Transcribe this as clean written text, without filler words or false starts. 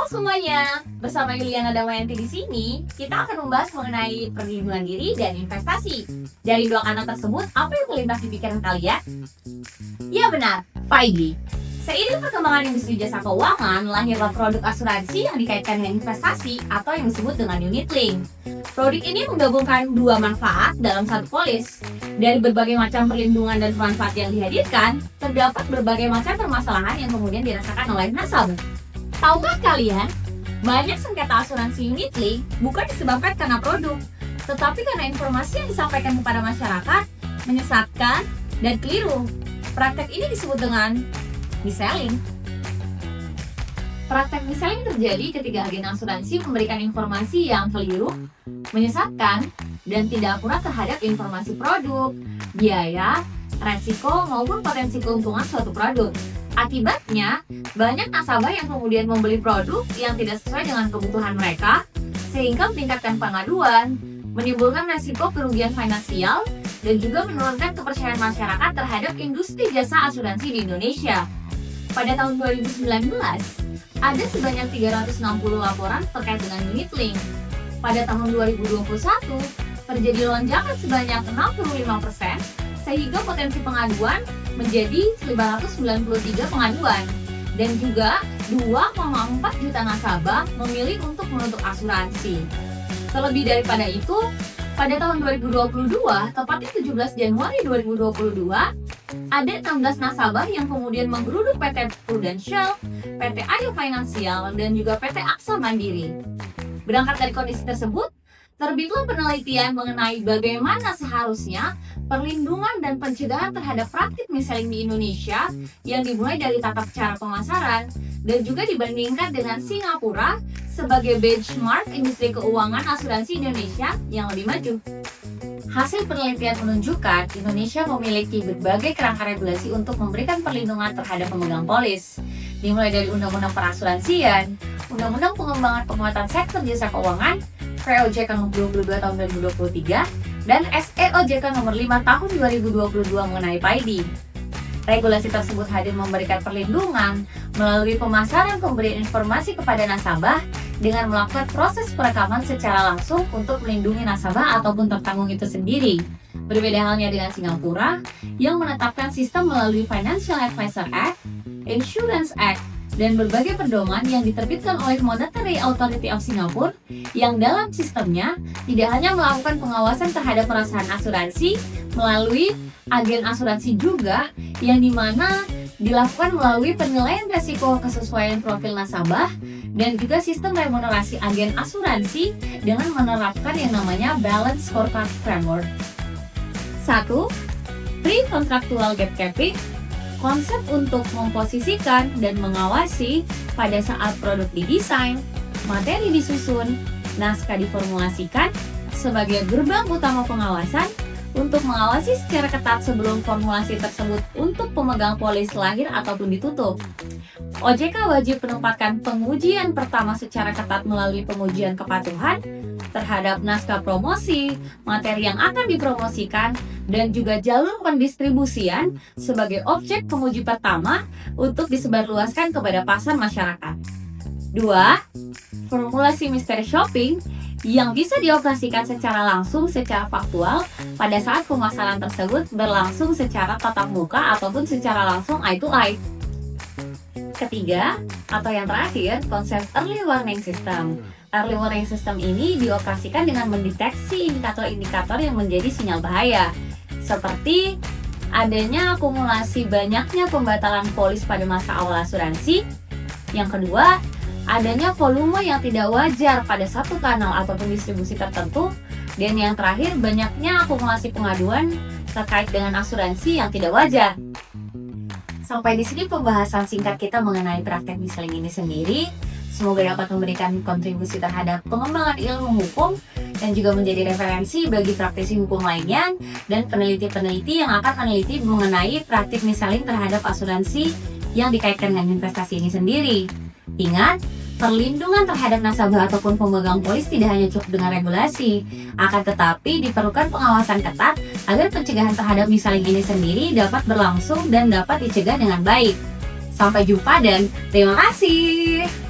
semuanya, bersama Yuliana Damayanti di sini, kita akan membahas mengenai perlindungan diri dan investasi. Dari dua kata tersebut, apa yang melintas di pikiran kalian? Ya benar, FID. Seiring perkembangan industri jasa keuangan, lahirlah produk asuransi yang dikaitkan dengan investasi atau yang disebut dengan unit link. Produk ini menggabungkan dua manfaat dalam satu polis. Dari berbagai macam perlindungan dan manfaat yang dihadirkan, terdapat berbagai macam permasalahan yang kemudian dirasakan oleh nasabah. Tahukah kalian, banyak sengketa asuransi unit link bukan disebabkan karena produk, tetapi karena informasi yang disampaikan kepada masyarakat menyesatkan dan keliru. Praktek ini disebut dengan mis-selling. Praktek mis-selling terjadi ketika agen asuransi memberikan informasi yang keliru, menyesatkan, dan tidak akurat terhadap informasi produk, biaya, resiko, maupun potensi keuntungan suatu produk. Akibatnya, banyak nasabah yang kemudian membeli produk yang tidak sesuai dengan kebutuhan mereka, sehingga meningkatkan pengaduan, menimbulkan resiko kerugian finansial, dan juga menurunkan kepercayaan masyarakat terhadap industri jasa asuransi di Indonesia. Pada tahun 2019, ada sebanyak 360 laporan terkait dengan unit link. Pada tahun 2021, terjadi lonjakan sebanyak 65%, sehingga potensi pengaduan menjadi 593 pengaduan. Dan juga 2,4 juta nasabah memilih untuk menutup asuransi. Terlebih daripada itu, pada tahun 2022, tepatnya 17 Januari 2022, ada 16 nasabah yang kemudian menggeruduk PT Prudential, PT Ayo Financial, dan juga PT Aksa Mandiri. Berangkat dari kondisi tersebut, terbitlah penelitian mengenai bagaimana seharusnya perlindungan dan pencegahan terhadap praktik mis-selling di Indonesia yang dimulai dari tata cara pemasaran dan juga dibandingkan dengan Singapura sebagai benchmark industri keuangan asuransi Indonesia yang lebih maju. Hasil penelitian menunjukkan Indonesia memiliki berbagai kerangka regulasi untuk memberikan perlindungan terhadap pemegang polis, dimulai dari Undang-Undang Perasuransian, Undang-Undang Pengembangan Penguatan Sektor Jasa Keuangan, POJK nomor 22 tahun 2023, dan SEOJK nomor 5 tahun 2022 mengenai PID. Regulasi tersebut hadir memberikan perlindungan melalui pemasaran pemberian informasi kepada nasabah dengan melakukan proses perekaman secara langsung untuk melindungi nasabah ataupun tertanggung itu sendiri. Berbeda halnya dengan Singapura yang menetapkan sistem melalui Financial Advisor Act, Insurance Act, dan berbagai pedoman yang diterbitkan oleh Monetary Authority of Singapore yang dalam sistemnya tidak hanya melakukan pengawasan terhadap perusahaan asuransi melalui agen asuransi juga, yang dimana dilakukan melalui penilaian resiko kesesuaian profil nasabah dan juga sistem remunerasi agen asuransi dengan menerapkan yang namanya Balanced Scorecard Framework. 1. Pre-contractual gap capping. Konsep untuk memposisikan dan mengawasi pada saat produk didesain, materi disusun, naskah diformulasikan sebagai gerbang utama pengawasan untuk mengawasi secara ketat sebelum formulasi tersebut untuk pemegang polis lahir ataupun ditutup. OJK wajib menempatkan pengujian pertama secara ketat melalui pengujian kepatuhan terhadap naskah promosi, materi yang akan dipromosikan, dan juga jalur pendistribusian sebagai objek penguji pertama untuk disebarluaskan kepada pasar masyarakat. 2. Formulasi mystery shopping yang bisa dioperasikan secara langsung secara faktual pada saat pemasaran tersebut berlangsung secara tatap muka ataupun secara langsung eye to eye. Ketiga, atau yang terakhir, konsep early warning system. Early warning system ini dioperasikan dengan mendeteksi indikator-indikator yang menjadi sinyal bahaya, seperti adanya akumulasi banyaknya pembatalan polis pada masa awal asuransi. Yang kedua, adanya volume yang tidak wajar pada satu kanal ataupun distribusi tertentu. Dan yang terakhir, banyaknya akumulasi pengaduan terkait dengan asuransi yang tidak wajar. Sampai di sini pembahasan singkat kita mengenai praktek mis-selling ini sendiri. Semoga dapat memberikan kontribusi terhadap pengembangan ilmu hukum dan juga menjadi referensi bagi praktisi hukum lainnya dan peneliti-peneliti yang akan meneliti mengenai praktik mis-selling terhadap asuransi yang dikaitkan dengan investasi ini sendiri. Ingat, perlindungan terhadap nasabah ataupun pemegang polis tidak hanya cukup dengan regulasi, akan tetapi diperlukan pengawasan ketat agar pencegahan terhadap mis-selling ini sendiri dapat berlangsung dan dapat dicegah dengan baik. Sampai jumpa dan terima kasih.